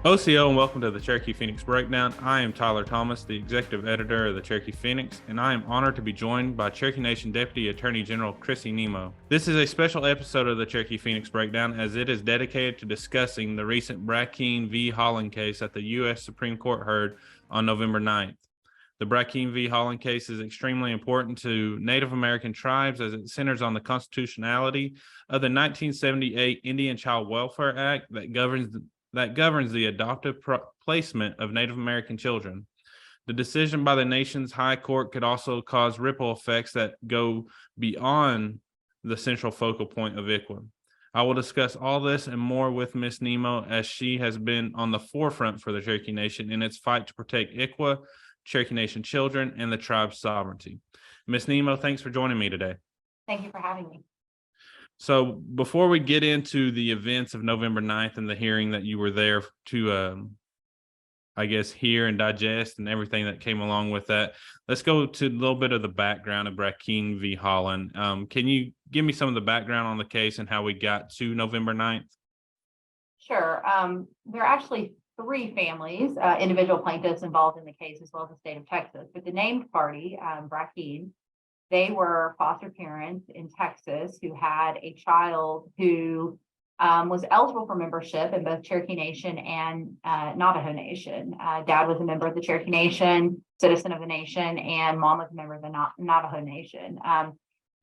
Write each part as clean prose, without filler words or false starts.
OCO and welcome to the Cherokee Phoenix Breakdown. I am Tyler Thomas, the executive editor of the Cherokee Phoenix, and I am honored to be joined by Cherokee Nation Deputy Attorney General Chrissi Nimmo. This is a special episode of the Cherokee Phoenix Breakdown as it is dedicated to discussing the recent Brackeen v. Haaland case that the U.S. Supreme Court heard on November 9th. The Brackeen v. Haaland case is extremely important to Native American tribes as it centers on the constitutionality of the 1978 Indian Child Welfare Act that governs the adoptive placement of Native American children. The decision by the nation's high court could also cause ripple effects that go beyond the central focal point of ICWA. I will discuss all this and more with Ms. Nimmo as she has been on the forefront for the Cherokee Nation in its fight to protect ICWA, Cherokee Nation children, and the tribe's sovereignty. Ms. Nimmo, thanks for joining me today. Thank you for having me. So before we get into the events of November 9th and the hearing that you were there to, I guess, hear and digest and everything that came along with that, let's go to a little bit of the background of Brackeen v. Haaland. Can you give me some of the background on the case and how we got to November 9th? Sure. There are actually three families, individual plaintiffs involved in the case, as well as the state of Texas. But the named party, Brackeen, they were foster parents in Texas who had a child who was eligible for membership in both Cherokee Nation and Navajo Nation. Dad was a member of the Cherokee Nation, citizen of the nation, and mom was a member of the Navajo Nation.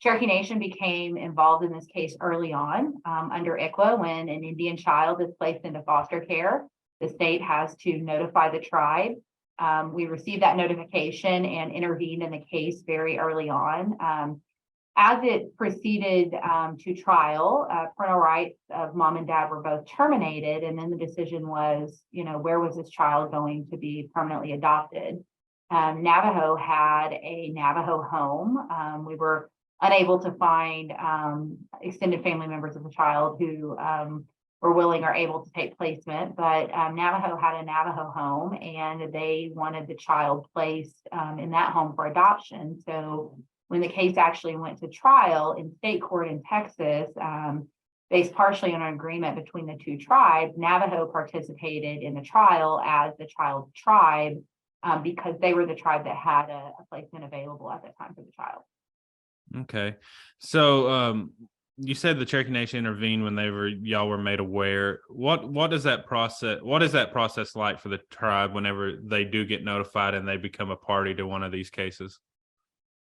Cherokee Nation became involved in this case early on under ICWA. When an Indian child is placed into foster care, the state has to notify the tribe. We received that notification and intervened in the case very early on. As it proceeded to trial, parental rights of mom and dad were both terminated, and then the decision was, where was this child going to be permanently adopted? Navajo had a Navajo home. We were unable to find extended family members of the child who were willing or able to take placement, but Navajo had a Navajo home and they wanted the child placed in that home for adoption. So when the case actually went to trial in state court in Texas, based partially on an agreement between the two tribes, Navajo participated in the trial as the child's tribe because they were the tribe that had a placement available at the time for the child. Okay. So you said the Cherokee Nation intervened when y'all were made aware. What is that process like for the tribe whenever they do get notified and they become a party to one of these cases?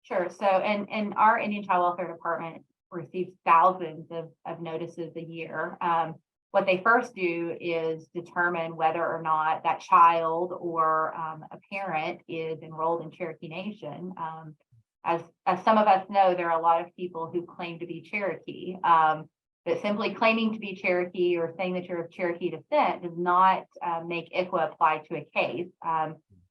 Sure. So, and our Indian Child Welfare Department receives thousands of notices a year. What they first do is determine whether or not that child or a parent is enrolled in Cherokee Nation. As some of us know, there are a lot of people who claim to be Cherokee, but simply claiming to be Cherokee or saying that you're of Cherokee descent does not make ICWA apply to a case.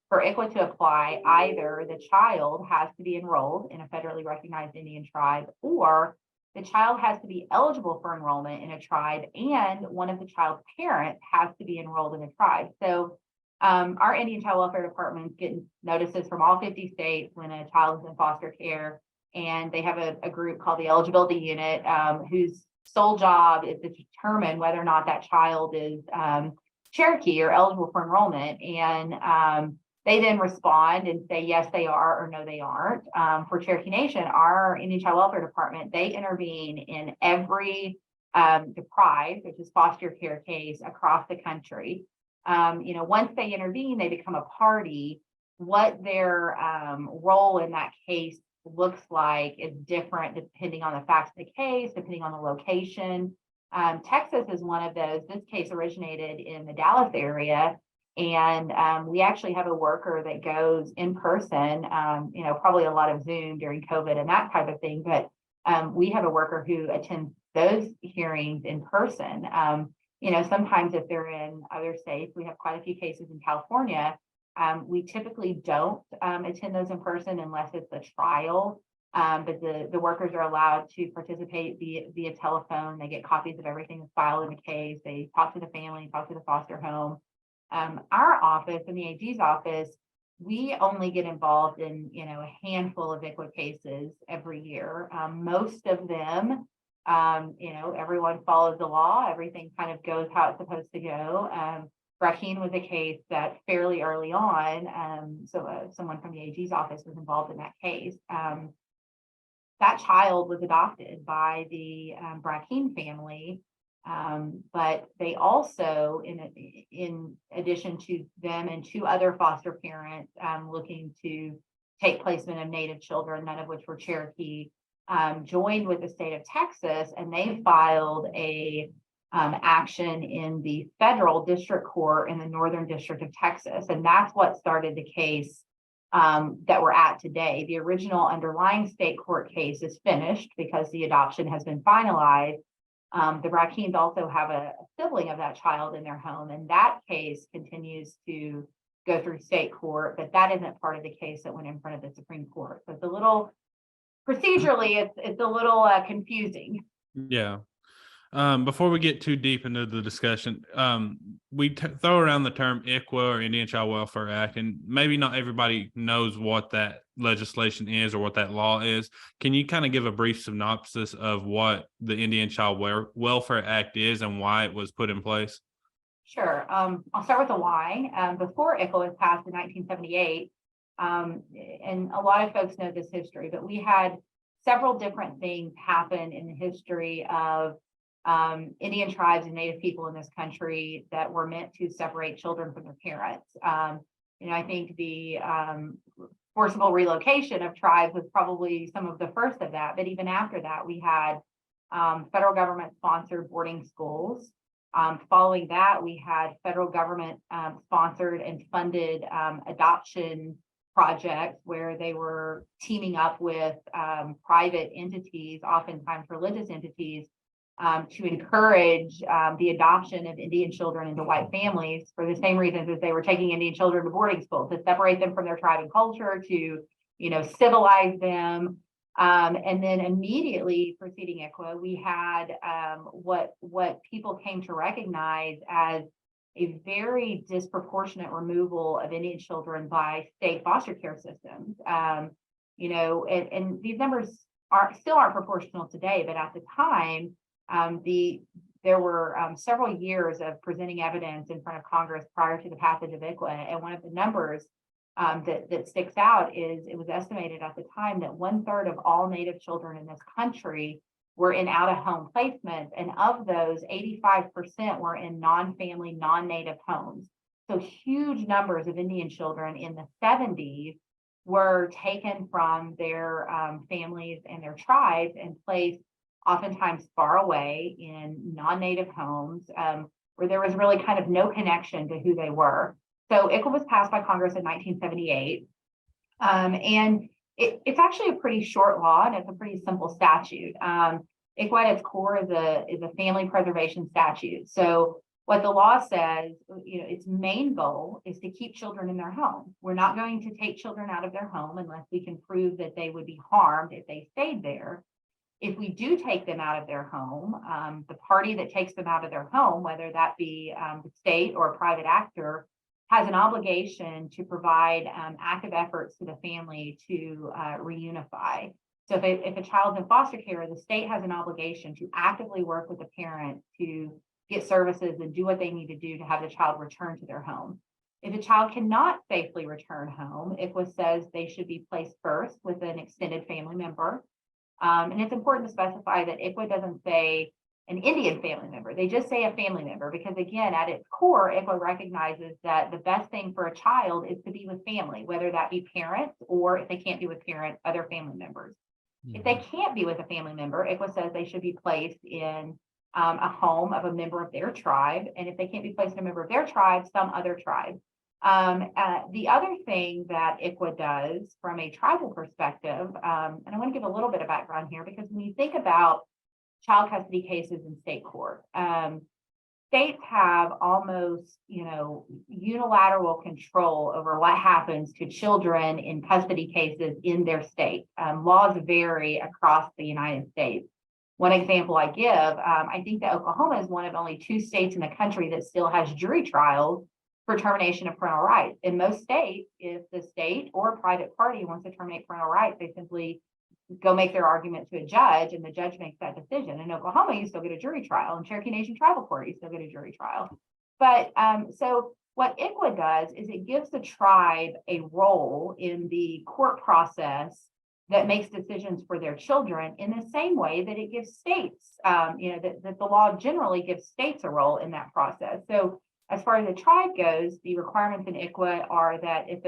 For ICWA to apply, either the child has to be enrolled in a federally recognized Indian tribe, or the child has to be eligible for enrollment in a tribe, and one of the child's parents has to be enrolled in a tribe. So our Indian Child Welfare Department gets notices from all 50 states when a child is in foster care, and they have a group called the Eligibility Unit whose sole job is to determine whether or not that child is Cherokee or eligible for enrollment. And they then respond and say, yes, they are, or no, they aren't. For Cherokee Nation, our Indian Child Welfare Department, they intervene in every deprived, which is foster care case across the country. Once they intervene, they become a party. What their role in that case looks like is different depending on the facts of the case, depending on the location. Texas is one of those. This case originated in the Dallas area, and we actually have a worker that goes in person, probably a lot of Zoom during COVID and that type of thing, but we have a worker who attends those hearings in person. Sometimes if they're in other states, we have quite a few cases in California. We typically don't attend those in person unless it's a trial, but the workers are allowed to participate via telephone. They get copies of everything that's filed in the case. They talk to the family, talk to the foster home. Our office, in the AG's office, we only get involved in a handful of ICWA cases every year. Most of them, everyone follows the law. Everything kind of goes how it's supposed to go. Brackeen was a case that fairly early on, someone from the AG's office was involved in that case. That child was adopted by the Brackeen family, but they also, in addition to them and two other foster parents looking to take placement of Native children, none of which were Cherokee, joined with the state of Texas, and they filed a action in the federal district court in the Northern District of Texas, and that's what started the case that we're at today. The original underlying state court case is finished because the adoption has been finalized. The Brackeens also have a sibling of that child in their home, and that case continues to go through state court, but that isn't part of the case that went in front of the Supreme Court. So it's a little procedurally, it's a little confusing. Yeah. Before we get too deep into the discussion, we throw around the term ICWA or Indian Child Welfare Act, and maybe not everybody knows what that legislation is or what that law is. Can you kind of give a brief synopsis of what the Indian Child Welfare Act is and why it was put in place? Sure. I'll start with the why. Before ICWA was passed in 1978, and a lot of folks know this history, but we had several different things happen in the history of Indian tribes and Native people in this country that were meant to separate children from their parents. I think the forcible relocation of tribes was probably some of the first of that. But even after that, we had federal government sponsored boarding schools. Following that, we had federal government sponsored and funded adoption projects where they were teaming up with private entities, oftentimes religious entities, to encourage the adoption of Indian children into white families for the same reasons as they were taking Indian children to boarding school, to separate them from their tribe and culture, to civilize them. And then immediately preceding ICWA, we had what people came to recognize as a very disproportionate removal of Indian children by state foster care systems. And these numbers still aren't proportional today, but at the time, there were several years of presenting evidence in front of Congress prior to the passage of ICWA, and one of the numbers that sticks out is it was estimated at the time that 1/3 of all Native children in this country were in out-of-home placements, and of those, 85% were in non-family, non-Native homes. So huge numbers of Indian children in the 70s were taken from their families and their tribes and placed oftentimes far away in non-Native homes where there was really kind of no connection to who they were. So ICWA was passed by Congress in 1978, and it's actually a pretty short law, and it's a pretty simple statute. ICWA at its core is a family preservation statute. So what the law says, its main goal is to keep children in their home. We're not going to take children out of their home unless we can prove that they would be harmed if they stayed there. If we do take them out of their home, the party that takes them out of their home, whether that be the state or a private actor, has an obligation to provide active efforts to the family to reunify. So if a child's in foster care, the state has an obligation to actively work with the parent to get services and do what they need to do to have the child return to their home. If a child cannot safely return home, ICWA says they should be placed first with an extended family member. And it's important to specify that ICWA doesn't say an Indian family member. They just say a family member because, again, at its core, ICWA recognizes that the best thing for a child is to be with family, whether that be parents or, if they can't be with parents, other family members. Mm-hmm. If they can't be with a family member, ICWA says they should be placed in a home of a member of their tribe. And if they can't be placed in a member of their tribe, some other tribe. The other thing that ICWA does from a tribal perspective, and I want to give a little bit of background here, because when you think about child custody cases in state court, states have almost, unilateral control over what happens to children in custody cases in their state. Laws vary across the United States. One example I give, I think that Oklahoma is one of only 2 states in the country that still has jury trials for termination of parental rights. In most states, if the state or a private party wants to terminate parental rights, they simply go make their argument to a judge, and the judge makes that decision. In Oklahoma, you still get a jury trial. In Cherokee Nation Tribal Court, you still get a jury trial. But so what ICWA does is it gives the tribe a role in the court process that makes decisions for their children in the same way that it gives states, that the law generally gives states a role in that process. So as far as the tribe goes, the requirements in ICWA are that if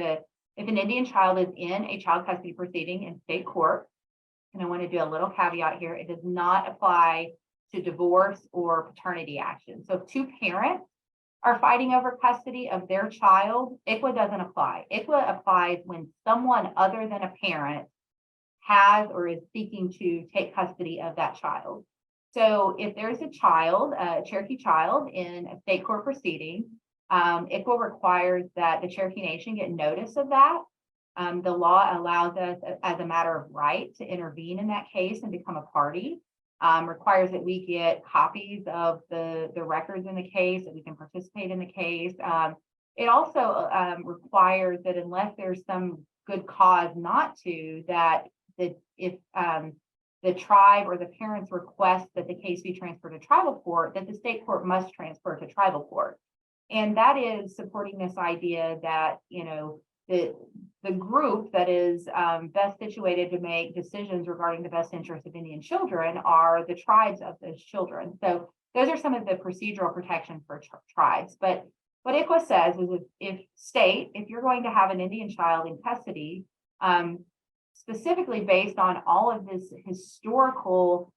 an Indian child is in a child custody proceeding in state court, and I want to do a little caveat here, it does not apply to divorce or paternity action. So if two parents are fighting over custody of their child, ICWA doesn't apply. ICWA applies when someone other than a parent has or is seeking to take custody of that child. So if there's a child, a Cherokee child in a state court proceeding, ICWA requires that the Cherokee Nation get notice of that. The law allows us as a matter of right to intervene in that case and become a party. Requires that we get copies of the records in the case, that we can participate in the case. It also requires that unless there's some good cause not to, that if the tribe or the parents request that the case be transferred to tribal court, that the state court must transfer to tribal court. And that is supporting this idea that, the group that is best situated to make decisions regarding the best interests of Indian children are the tribes of those children. So those are some of the procedural protections for tribes. But what ICWA says is if you're going to have an Indian child in custody, specifically based on all of this historical,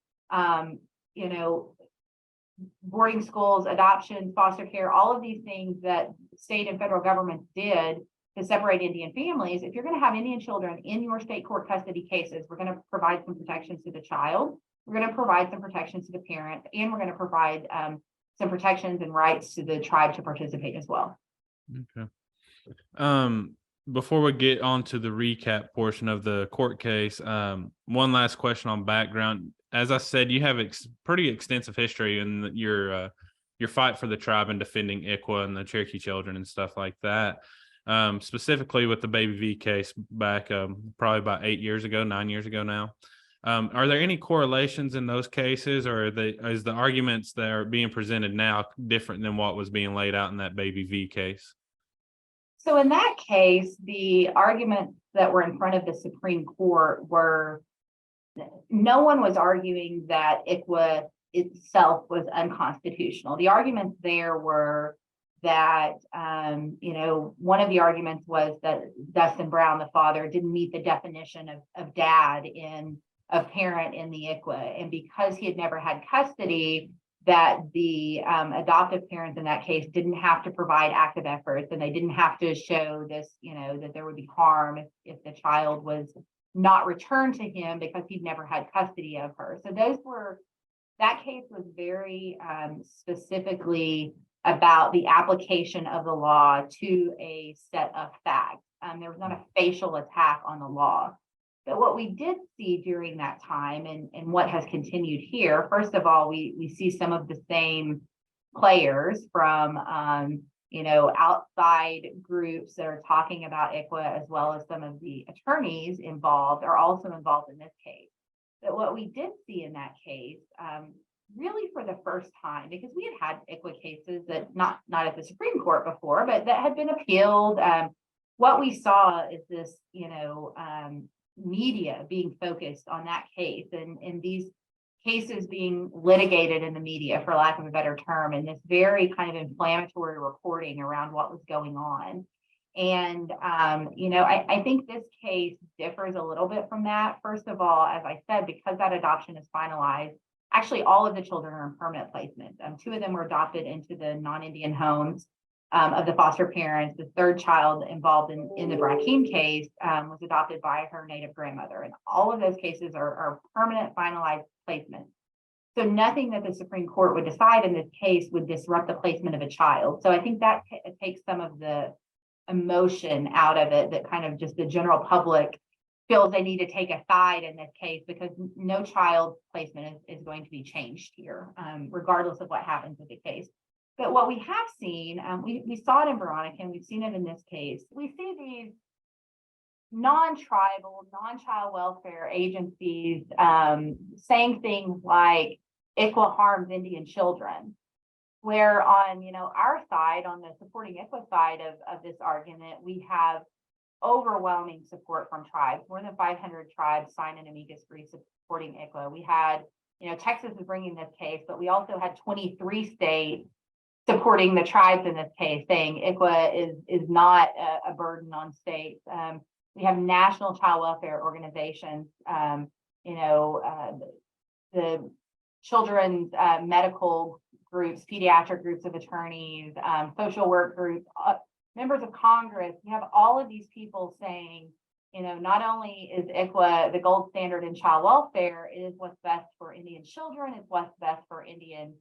boarding schools, adoption, foster care, all of these things that state and federal governments did to separate Indian families, if you're going to have Indian children in your state court custody cases, we're going to provide some protections to the child, we're going to provide some protections to the parent, and we're going to provide some protections and rights to the tribe to participate as well. Okay. Before we get on to the recap portion of the court case, one last question on background. As I said, you have pretty extensive history in your fight for the tribe and defending ICWA and the Cherokee children and stuff like that. Specifically with the Baby V case back probably about 9 years ago now. Are there any correlations in those cases, or is the arguments that are being presented now different than what was being laid out in that Baby V case? So in that case, the arguments that were in front of the Supreme Court were, no one was arguing that ICWA itself was unconstitutional. The arguments there were that, one of the arguments was that Dustin Brown, the father, didn't meet the definition of dad of parent in the ICWA. And because he had never had custody, that the adoptive parents in that case didn't have to provide active efforts, and they didn't have to show this, that there would be harm if the child was not returned to him because he'd never had custody of her. So that case was very specifically about the application of the law to a set of facts. There was not a facial attack on the law. But what we did see during that time and what has continued here, first of all, we see some of the same players from, outside groups that are talking about ICWA, as well as some of the attorneys involved are also involved in this case. But what we did see in that case, really for the first time, because we had ICWA cases that not at the Supreme Court before, but that had been appealed. What we saw is this, media being focused on that case and these cases being litigated in the media, for lack of a better term, and this very kind of inflammatory reporting around what was going on. And, I think this case differs a little bit from that. First of all, as I said, because that adoption is finalized, actually all of the children are in permanent placement. 2 of them were adopted into the non-Indian homes of the foster parents. The third child involved in the Brackeen case was adopted by her native grandmother. And all of those cases are permanent finalized placement. So nothing that the Supreme Court would decide in this case would disrupt the placement of a child. So I think that takes some of the emotion out of it, that kind of just the general public feels they need to take a side in this case, because no child placement is going to be changed here, regardless of what happens with the case. But what we have seen, we saw it in Veronica, and we've seen it in this case. We see these non-tribal, non-child welfare agencies saying things like ICWA harms Indian children. where on, our side, on the supporting ICWA side of this argument, we have overwhelming support from tribes. More than 500 tribes signed an amicus brief supporting ICWA. We had, Texas is bringing this case, but we also had 23 states supporting the tribes in this case, saying ICWA is not a burden on states. We have national child welfare organizations, the children's medical groups, pediatric groups of attorneys, social work groups, members of Congress. We have all of these people saying, not only is ICWA the gold standard in child welfare, it is what's best for Indian children, it's what's best for Indian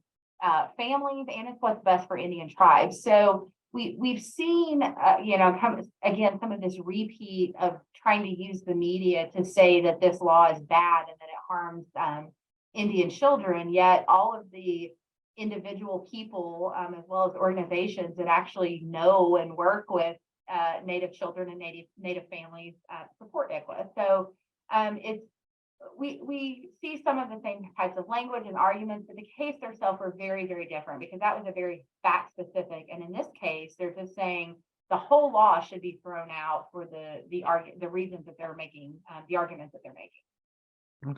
families, and it's what's best for Indian tribes. So we've seen, again, some of this repeat of trying to use the media to say that this law is bad and that it harms Indian children, yet all of the individual people, as well as organizations that actually know and work with Native children and Native families support ICWA. So we see some of the same types of language and arguments, but the case themselves are very, very different because that was a very fact specific. And in this case, they're just saying the whole law should be thrown out for the reasons that they're making, the arguments that they're making.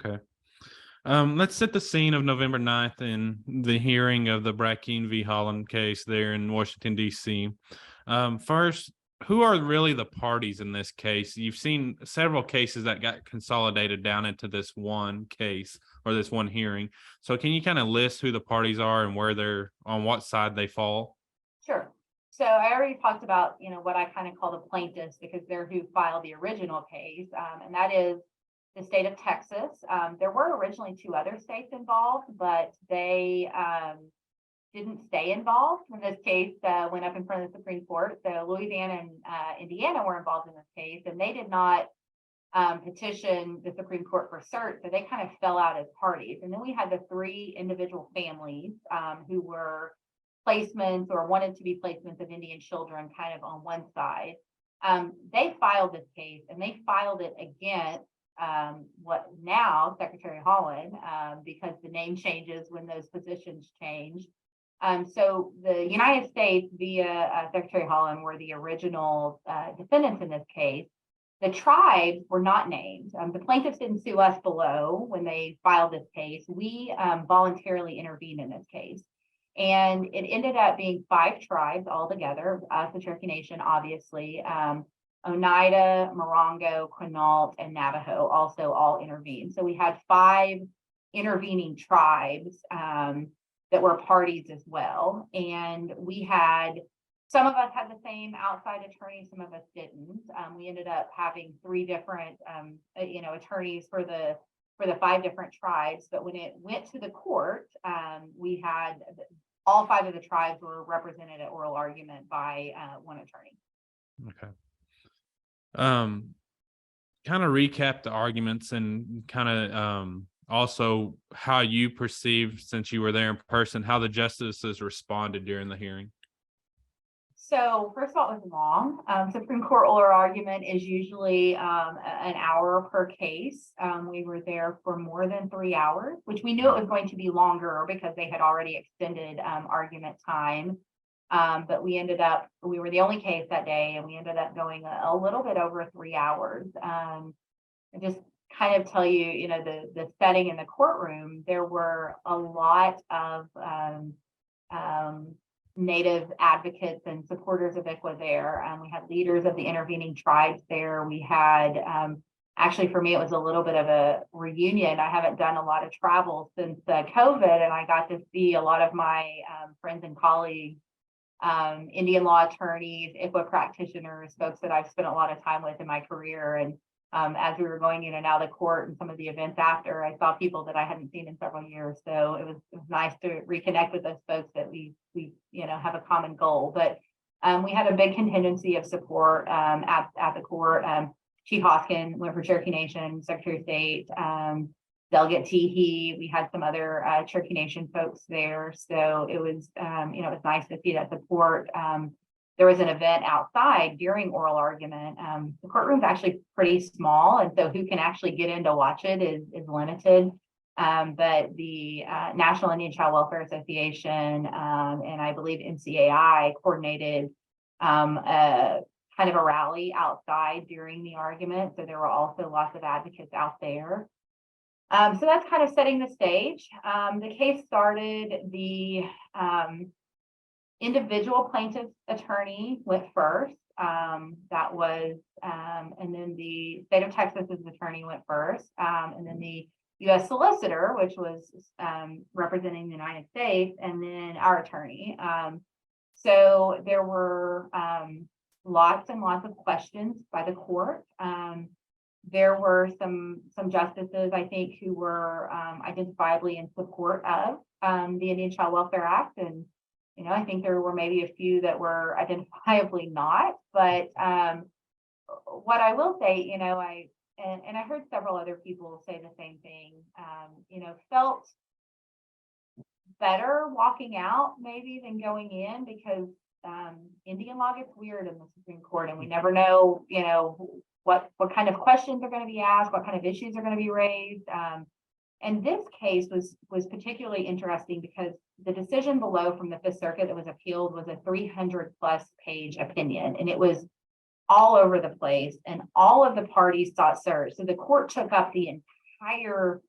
Okay. Let's set the scene of November 9th in the hearing of the Brackeen v. Haaland case there in Washington, D.C. First, who are really the parties in this case? You've seen several cases that got consolidated down into this one case or this one hearing. So can you kind of list who the parties are and where they're on what side they fall? Sure. So I already talked about, what I kind of call the plaintiffs because they're who filed the original case, and that is the state of Texas. There were originally 2 other states involved, but they didn't stay involved when this case went up in front of the Supreme Court. So Louisiana and Indiana were involved in this case, and they did not petition the Supreme Court for cert, so they kind of fell out as parties. And then we had the 3 individual families who were placements or wanted to be placements of Indian children kind of on one side. They filed this case, and they filed it against what now Secretary Haaland, because the name changes when those positions change. So the United States via Secretary Haaland were the original defendants in this case. The tribes were not named. The plaintiffs didn't sue us below when they filed this case. We voluntarily intervened in this case. And it ended up being 5 tribes altogether, us, the Cherokee Nation, obviously, Oneida, Morongo, Quinault, and Navajo also all intervened. So we had 5 intervening tribes that were parties as well. And we had, some of us had the same outside attorney, some of us didn't. We ended up having 3 different, attorneys for the 5 different tribes. But when it went to the court, we had all 5 of the tribes were represented at oral argument by one attorney. Okay. Kind of recap the arguments and kind of also how you perceived, since you were there in person, how the justices responded during the hearing. So first of all, it was long. Supreme Court oral argument is usually an hour per case. We were there for more than 3 hours, which we knew it was going to be longer because they had already extended argument time. But we were the only case that day, and we ended up going a little bit over 3 hours. Just kind of tell you, the setting in the courtroom, there were a lot of Native advocates and supporters of ICWA there. We had leaders of the intervening tribes there. We had, actually for me, it was a little bit of a reunion. I haven't done a lot of travel since COVID, and I got to see a lot of my friends and colleagues, Indian law attorneys, ICWA practitioners, folks that I've spent a lot of time with in my career. And as we were going in and out of the court and some of the events after, I saw people that I hadn't seen in several years. So it was nice to reconnect with those folks that we have a common goal. But we had a big contingency of support at the court. Chief Hoskin went for Cherokee Nation, Secretary of State, Delegate Teehee. We had some other Cherokee Nation folks there. So it was, it was nice to see that support. There was an event outside during oral argument. The courtroom's actually pretty small, and so who can actually get in to watch it is limited. But the National Indian Child Welfare Association and I believe NCAI coordinated a kind of a rally outside during the argument. So there were also lots of advocates out there. So that's kind of setting the stage. The case started, the individual plaintiff's attorney went first. That was, and then the state of Texas's attorney went first. And then the U.S. solicitor, which was representing the United States, and then our attorney. So there were lots and lots of questions by the court. There were some justices, I think, who were identifiably in support of the Indian Child Welfare Act. And, you know, I think there were maybe a few that were identifiably not. But what I will say, you know, I heard several other people say the same thing, you know, felt better walking out maybe than going in, because Indian law gets weird in the Supreme Court, and we never know, you know, what kind of questions are going to be asked, what kind of issues are going to be raised. And this case was particularly interesting because the decision below from the Fifth Circuit that was appealed was a 300+ page opinion, and it was all over the place, and all of the parties sought cert. So the court took up the entire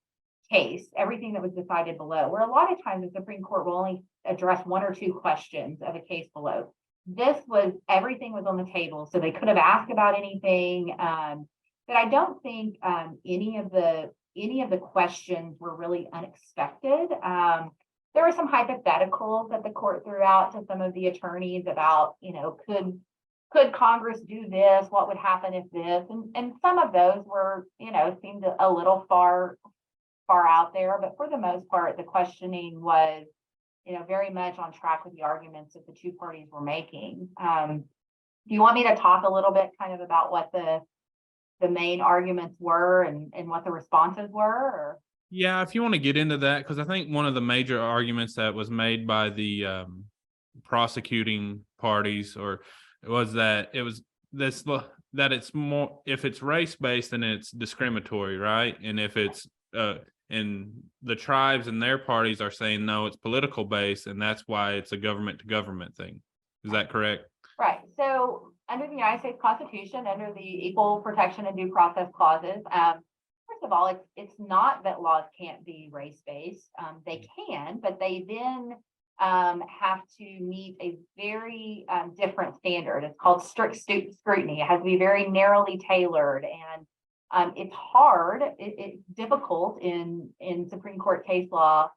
case, everything that was decided below, where a lot of times the Supreme Court will only address one or two questions of a case below. This was, everything was on the table, so they could have asked about anything. But I don't think any of the questions were really unexpected. There were some hypotheticals that the court threw out to some of the attorneys about, you know, could Congress do this? What would happen if this? And some of those were, you know, seemed a little far out there, but for the most part, the questioning was, you know, very much on track with the arguments that the two parties were making. Do you want me to talk a little bit kind of about what the main arguments were and what the responses were? Or? Yeah, if you want to get into that, because I think one of the major arguments that was made by the prosecuting parties was that it was this, that it's more, if it's race-based, then it's discriminatory, right? And if it's and the tribes and their parties are saying no, it's political based, and that's why it's a government to government thing. Is that correct? Right. So under the United States Constitution, under the Equal Protection and Due Process clauses, first of all, it's not that laws can't be race-based. They can, but they then have to meet a very different standard. It's called strict scrutiny. It has to be very narrowly tailored, and it's hard, it's difficult in Supreme Court case law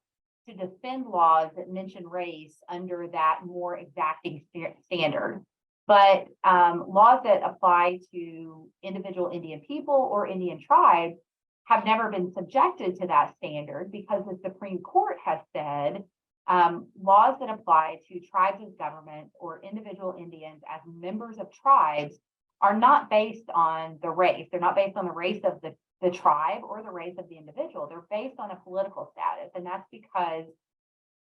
to defend laws that mention race under that more exacting standard. But laws that apply to individual Indian people or Indian tribes have never been subjected to that standard, because the Supreme Court has said laws that apply to tribes as government or individual Indians as members of tribes are not based on the race. They're not based on the race of the tribe or the race of the individual. They're based on a political status. And that's because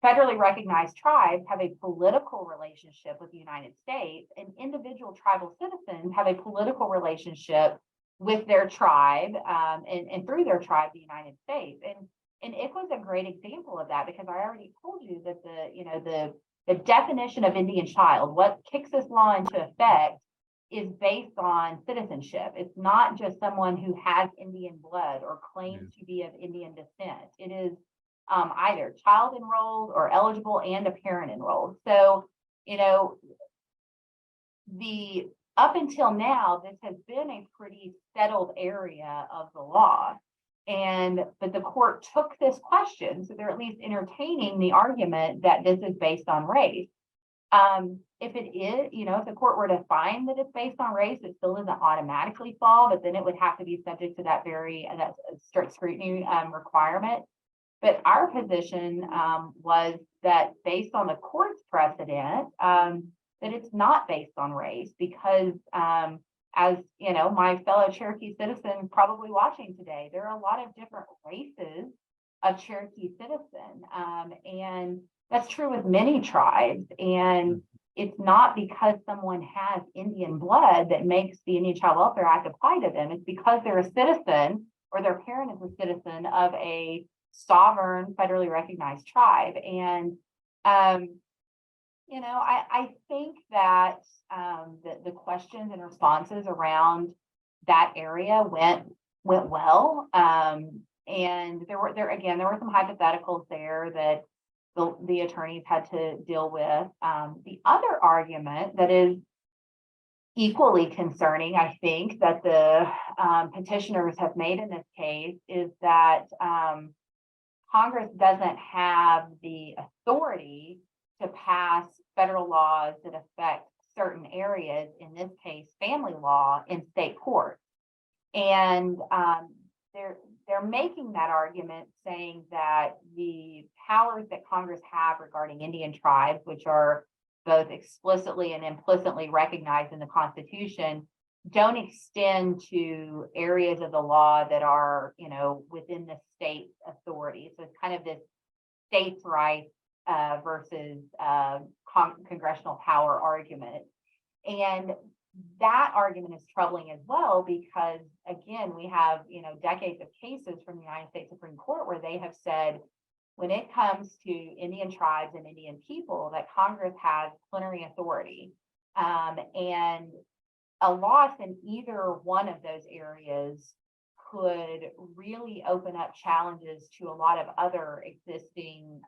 federally recognized tribes have a political relationship with the United States, and individual tribal citizens have a political relationship with their tribe and through their tribe, the United States. And it was a great example of that, because I already told you that the definition of Indian child, what kicks this law into effect, is based on citizenship. It's not just someone who has Indian blood or claims to be of Indian descent. It is either child enrolled or eligible and a parent enrolled. So, you know, up until now, this has been a pretty settled area of the law. But the court took this question, so they're at least entertaining the argument that this is based on race. If it is, you know, if the court were to find that it's based on race, it still doesn't automatically fall, but then it would have to be subject to that strict scrutiny requirement. But our position was that, based on the court's precedent, that it's not based on race, because as you know, my fellow Cherokee citizens probably watching today, there are a lot of different races of Cherokee citizen, and that's true with many tribes. And it's not because someone has Indian blood that makes the Indian Child Welfare Act apply to them. It's because they're a citizen, or their parent is a citizen of a sovereign, federally recognized tribe. And, I think that the questions and responses around that area went well. And there were some hypotheticals there that the attorneys had to deal with. The other argument that is equally concerning, I think, that the petitioners have made in this case is that Congress doesn't have the authority to pass federal laws that affect certain areas, in this case, family law, in state court. And they're making that argument, saying that the powers that Congress have regarding Indian tribes, which are both explicitly and implicitly recognized in the Constitution, don't extend to areas of the law that are, within the state's authority. So it's kind of this states' rights versus congressional power argument. And that argument is troubling as well, because again, we have, decades of cases from the United States Supreme Court where they have said, when it comes to Indian tribes and Indian people, that Congress has plenary authority. And a loss in either one of those areas could really open up challenges to a lot of other existing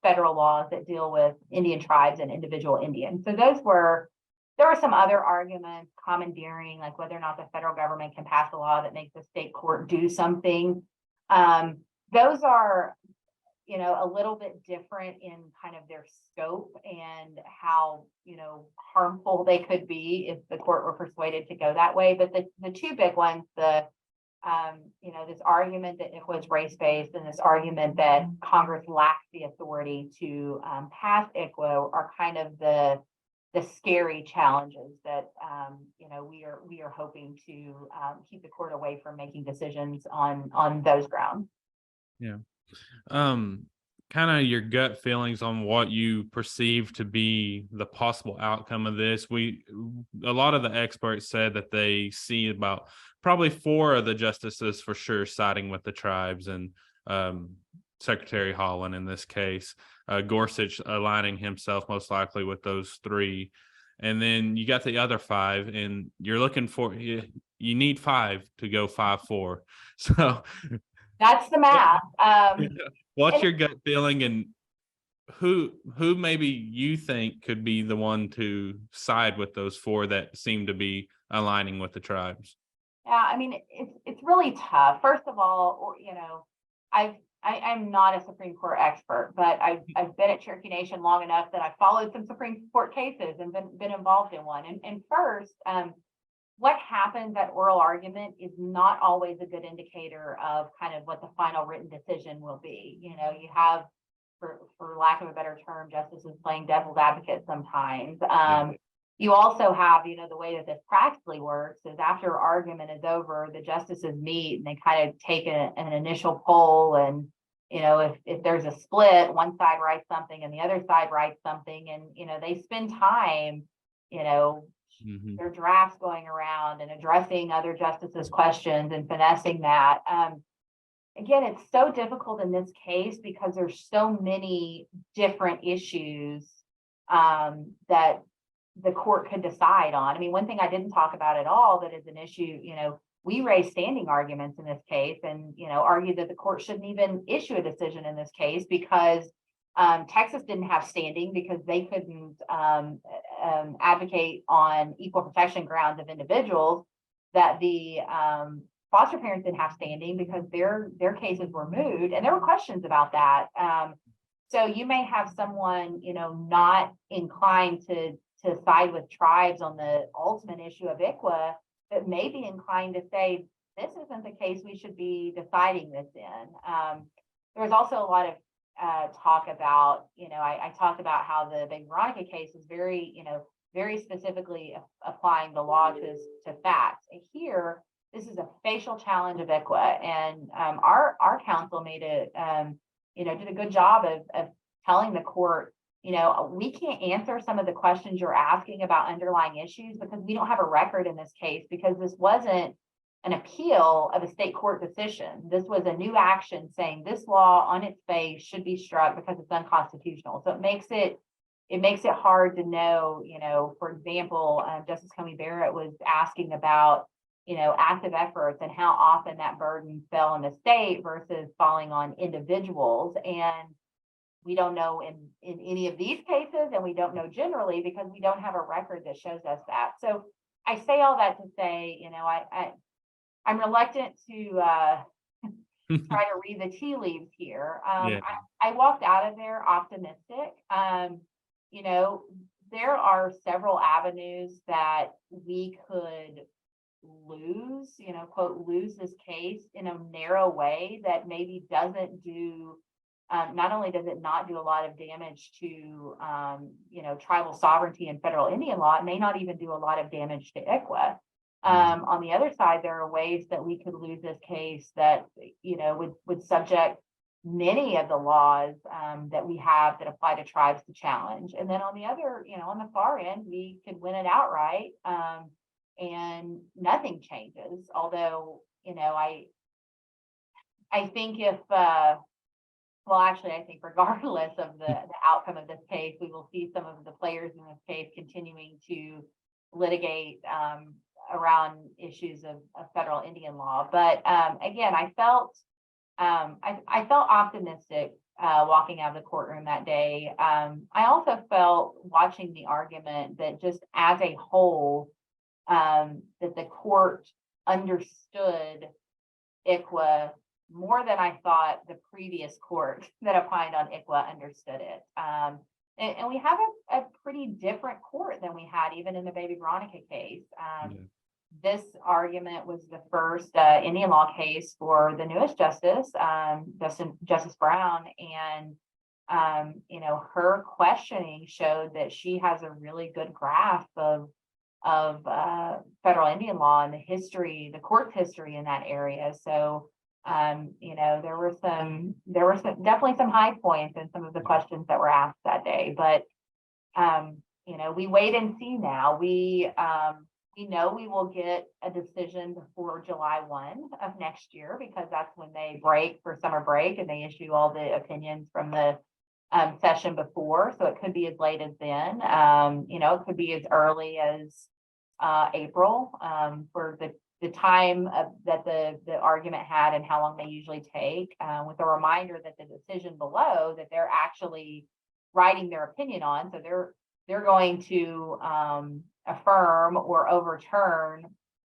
federal laws that deal with Indian tribes and individual Indians. So there were some other arguments, commandeering, like whether or not the federal government can pass a law that makes the state court do something. Those are, a little bit different in kind of their scope and how, harmful they could be if the court were persuaded to go that way. But the two big ones, this argument that it was race-based and this argument that Congress lacks the authority to pass ICWA, are kind of the scary challenges that we are hoping to keep the court away from making decisions on those grounds. Yeah. Kind of your gut feelings on what you perceive to be the possible outcome of this. A lot of the experts said that they see about probably 4 of the justices for sure siding with the tribes, and Secretary Haaland in this case, Gorsuch aligning himself most likely with those 3. And then you got the other 5, and you're looking for, you need 5 to go 5-4. So that's the math. What's your gut feeling, and who maybe you think could be the one to side with those 4 that seem to be aligning with the tribes? Yeah, I mean, it's really tough. First of all, I'm not a Supreme Court expert, but I've been at Cherokee Nation long enough that I followed some Supreme Court cases and been involved in one. And first, what happens at oral argument is not always a good indicator of kind of what the final written decision will be. You have, for lack of a better term, justices playing devil's advocate sometimes. You also have, the way that this practically works is after argument is over, the justices meet and they kind of take an initial poll. And, if there's a split, one side writes something and the other side writes something. And, they spend time, their drafts going around and addressing other justices' questions and finessing that. Again, it's so difficult in this case because there's so many different issues that the court could decide on. I mean, one thing I didn't talk about at all that is an issue, we raised standing arguments in this case and, argued that the court shouldn't even issue a decision in this case because Texas didn't have standing because they couldn't advocate on equal protection grounds of individuals, that the foster parents didn't have standing because their cases were moved, and there were questions about that. So you may have someone, not inclined to side with tribes on the ultimate issue of ICWA, but may be inclined to say, this isn't the case we should be deciding this in. There was also a lot of talk about, I talked about how the Big Veronica case is very, very specifically applying the law to facts. And here, this is a facial challenge of ICWA, and our counsel made did a good job of telling the court, we can't answer some of the questions you're asking about underlying issues because we don't have a record in this case, because this wasn't an appeal of a state court decision. This was a new action saying this law on its face should be struck because it's unconstitutional. So it makes it hard to know, for example, Justice Comey Barrett was asking about, active efforts and how often that burden fell on the state versus falling on individuals. And we don't know in any of these cases, and we don't know generally because we don't have a record that shows us that. So I say all that to say, I'm reluctant to try to read the tea leaves here. I walked out of there optimistic. There are several avenues that we could lose, quote, lose this case in a narrow way that maybe doesn't do, not only does it not do a lot of damage to, tribal sovereignty and federal Indian law, it may not even do a lot of damage to ICWA. On the other side, there are ways that we could lose this case that, would subject many of the laws that we have that apply to tribes to challenge. And then on the other, on the far end, we could win it outright and nothing changes. Although, I think I think regardless of the outcome of this case, we will see some of the players in this case continuing to litigate around issues of federal Indian law. But again, I felt optimistic walking out of the courtroom that day. I also felt watching the argument that just as a whole, that the court understood ICWA more than I thought the previous court that opined on ICWA understood it. And we have a pretty different court than we had even in the Baby Veronica case. This argument was the first Indian law case for the newest justice, Justice Brown, and her questioning showed that she has a really good grasp of federal Indian law and the court's history in that area. So there were definitely some high points in some of the questions that were asked that day, but we wait and see now. We know we will get a decision before July 1 of next year because that's when they break for summer break and they issue all the opinions from the session before. So it could be as late as then. It could be as early as April for the time that the argument had and how long they usually take, with a reminder that the decision below that they're actually writing their opinion on. So they're going to affirm or overturn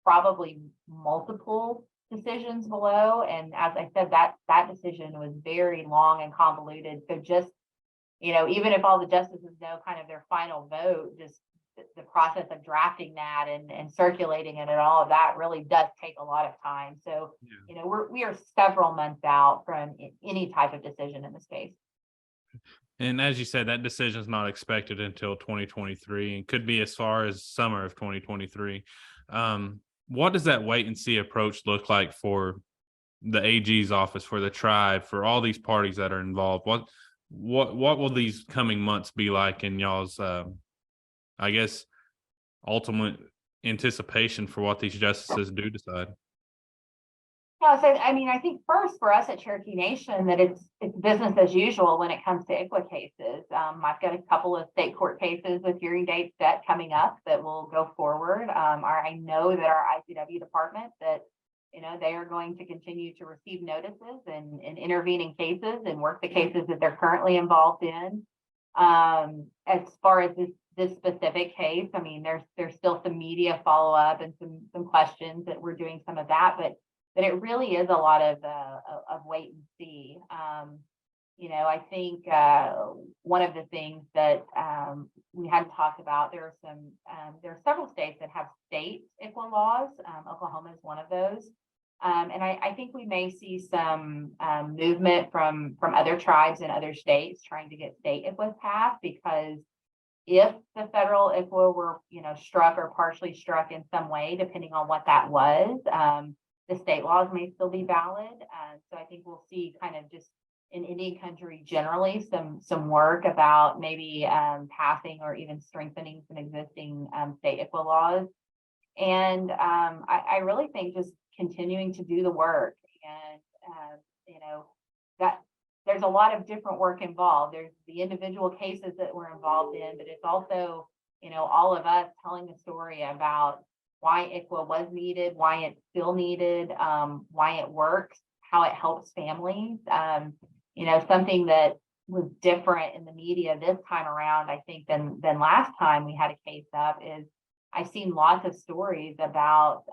probably multiple decisions below. And as I said, that decision was very long and convoluted. So just, even if all the justices know kind of their final vote, just the process of drafting that and circulating it and all of that really does take a lot of time. So, we are several months out from any type of decision in this case. And as you said, that decision is not expected until 2023 and could be as far as summer of 2023. What does that wait and see approach look like for the AG's office, for the tribe, for all these parties that are involved? What will these coming months be like in y'all's, ultimate anticipation for what these justices do decide? No, so I think first for us at Cherokee Nation that it's business as usual when it comes to ICWA cases. I've got a couple of state court cases with hearing dates set coming up that will go forward. I know that our ICW department that they are going to continue to receive notices and intervene in cases and work the cases that they're currently involved in. As far as this specific case, there's still some media follow up and some questions that we're doing some of that, but it really is a lot of wait and see. I think one of the things that we hadn't talked about, there are several states that have state ICWA laws. Oklahoma is one of those. And I think we may see some movement from other tribes in other states trying to get state ICWAs passed, because if the federal ICWA were, struck or partially struck in some way, depending on what that was, the state laws may still be valid. So I think we'll see kind of just in Indian country generally some work about maybe passing or even strengthening some existing state ICWA laws. And I really think just continuing to do the work and, you know, that there's a lot of different work involved. There's the individual cases that we're involved in, but it's also, all of us telling the story about why ICWA was needed, why it's still needed, why it works, how it helps families. Something that was different in the media this time around, I think, than last time we had a case up is I've seen lots of stories about,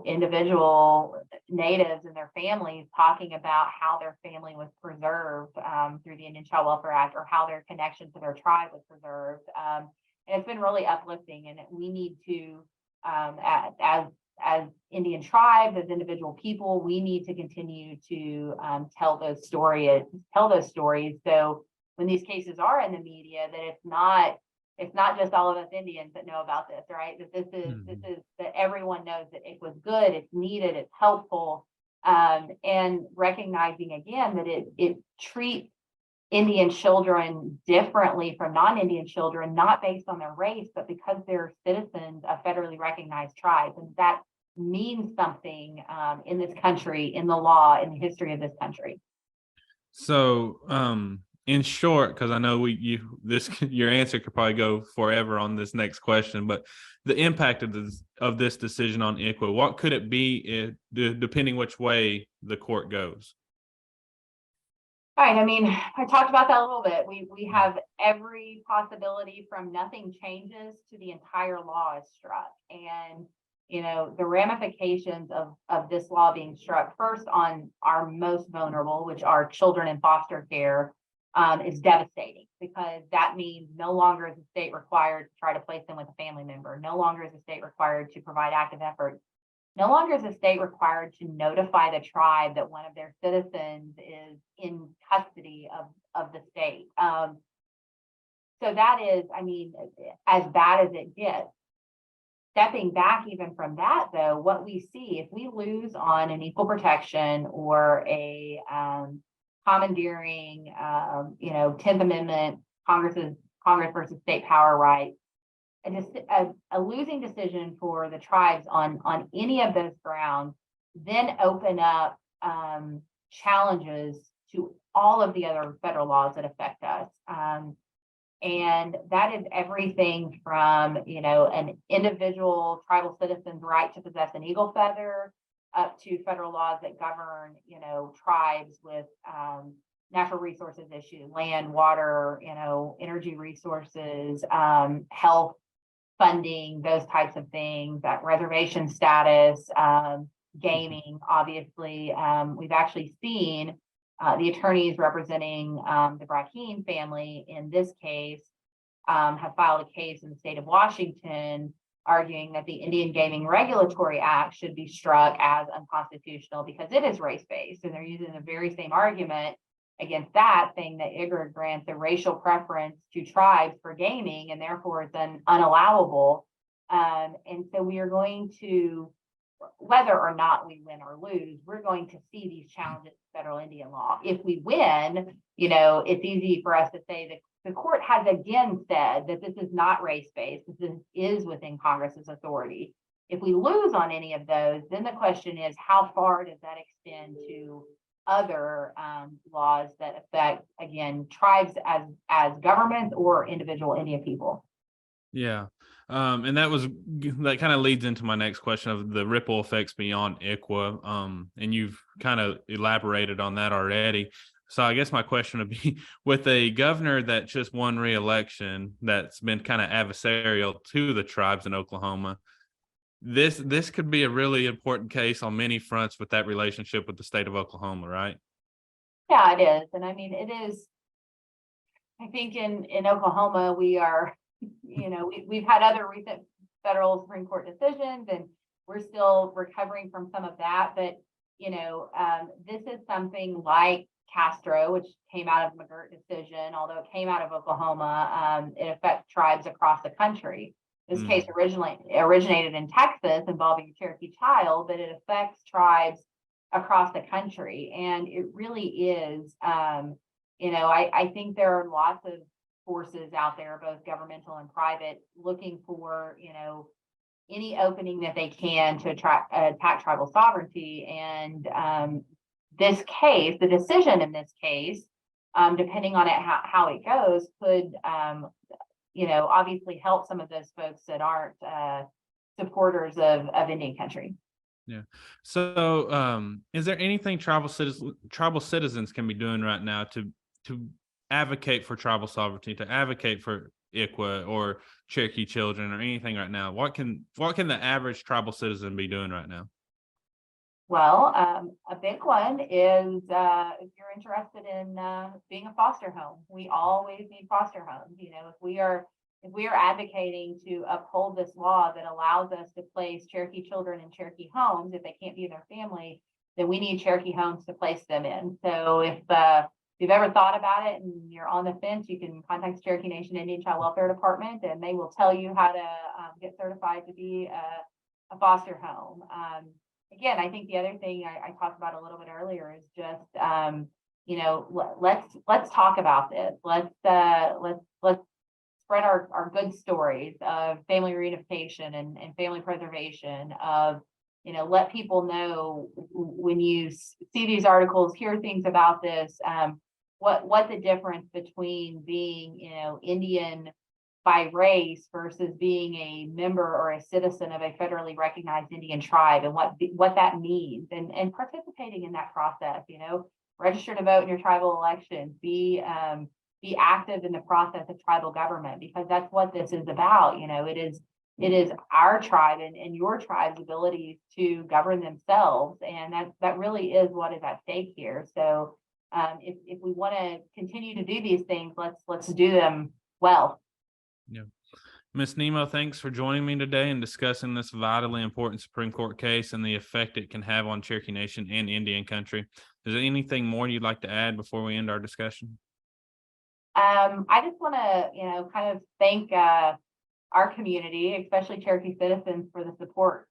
individual natives and their families talking about how their family was preserved through the Indian Child Welfare Act, or how their connection to their tribe was preserved. And it's been really uplifting, and we need to, as Indian tribes, as individual people, we need to continue to tell those stories. So when these cases are in the media, that it's not just all of us Indians that know about this, right? That this is that everyone knows that it was good, it's needed, it's helpful, and recognizing again that it treats Indian children differently from non-Indian children, not based on their race, but because they're citizens of federally recognized tribes, and that means something in this country, in the law, in the history of this country. So, in short, because I know your answer could probably go forever on this next question, but the impact of this decision on ICWA, what could it be depending which way the court goes? Right. I mean, I talked about that a little bit. We have every possibility from nothing changes to the entire law is struck. And, the ramifications of this law being struck first on our most vulnerable, which are children in foster care, is devastating, because that means no longer is the state required to try to place them with a family member. No longer is the state required to provide active effort. No longer is the state required to notify the tribe that one of their citizens is in custody of the state. So that is, I mean, as bad as it gets. Stepping back even from that, though, what we see, if we lose on an equal protection or a commandeering, 10th Amendment, Congress versus state power rights, a losing decision for the tribes on any of those grounds, then open up challenges to all of the other federal laws that affect us. And that is everything from, an individual tribal citizen's right to possess an eagle feather, up to federal laws that govern, tribes with natural resources issues, land, water, energy resources, health, funding, those types of things, that reservation status, gaming, obviously. We've actually seen the attorneys representing the Brackeen family in this case have filed a case in the state of Washington arguing that the Indian Gaming Regulatory Act should be struck as unconstitutional because it is race-based. And they're using the very same argument against that, saying that IGRA grants a racial preference to tribes for gaming, and therefore it's unallowable. And so we are going to, whether or not we win or lose, we're going to see these challenges to federal Indian law. If we win, it's easy for us to say that the court has again said that this is not race-based, this is within Congress's authority. If we lose on any of those, then the question is, how far does that extend to other laws that affect, again, tribes as governments or individual Indian people? Yeah. And that kind of leads into my next question of the ripple effects beyond ICWA. And you've kind of elaborated on that already. So I guess my question would be, with a governor that just won re-election that's been kind of adversarial to the tribes in Oklahoma, this could be a really important case on many fronts with that relationship with the state of Oklahoma, right? Yeah, it is. And I mean, it is, I think in Oklahoma, we are, we've had other recent federal Supreme Court decisions, and we're still recovering from some of that. But, this is something like Castro, which came out of the McGirt decision, although it came out of Oklahoma, it affects tribes across the country. This case originated in Texas involving a Cherokee child, but it affects tribes across the country. And it really is, I think there are lots of forces out there, both governmental and private, looking for, any opening that they can to attack tribal sovereignty. And this case, the decision in this case, depending on how it goes, could obviously help some of those folks that aren't supporters of Indian country. Yeah. So, is there anything tribal citizens can be doing right now to advocate for tribal sovereignty, to advocate for ICWA or Cherokee children or anything right now? What can the average tribal citizen be doing right now? Well, a big one is if you're interested in being a foster home, we always need foster homes. If we are advocating to uphold this law that allows us to place Cherokee children in Cherokee homes if they can't be in their family, then we need Cherokee homes to place them in. So if you've ever thought about it and you're on the fence, you can contact the Cherokee Nation Indian Child Welfare Department, and they will tell you how to get certified to be a foster home. Again, I think the other thing I talked about a little bit earlier is just let's talk about this. Let's spread our good stories of family reunification and family preservation, of let people know when you see these articles, hear things about this, what the difference between being Indian by race versus being a member or a citizen of a federally recognized Indian tribe, and what that means, and participating in that process. Register to vote in your tribal elections, be active in the process of tribal government, because that's what this is about. It is our tribe and your tribe's abilities to govern themselves, and that really is what is at stake here. So if we want to continue to do these things, let's do them well. Yeah. Ms. Nimmo, thanks for joining me today and discussing this vitally important Supreme Court case and the effect it can have on Cherokee Nation and Indian country. Is there anything more you'd like to add before we end our discussion? I just want to, kind of thank our community, especially Cherokee citizens, for the support.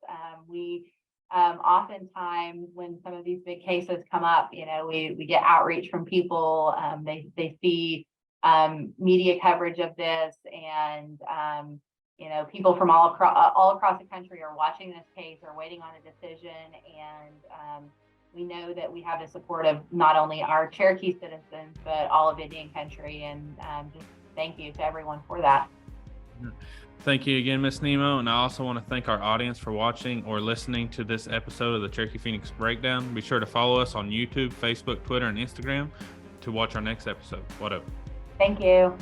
We oftentimes, when some of these big cases come up, we get outreach from people. They see media coverage of this, and people from all across the country are watching this case, are waiting on a decision, and we know that we have the support of not only our Cherokee citizens, but all of Indian country, and just thank you to everyone for that. Thank you again, Ms. Nimmo, and I also want to thank our audience for watching or listening to this episode of the Cherokee Phoenix Breakdown. Be sure to follow us on YouTube, Facebook, Twitter, and Instagram to watch our next episode. What up? Thank you.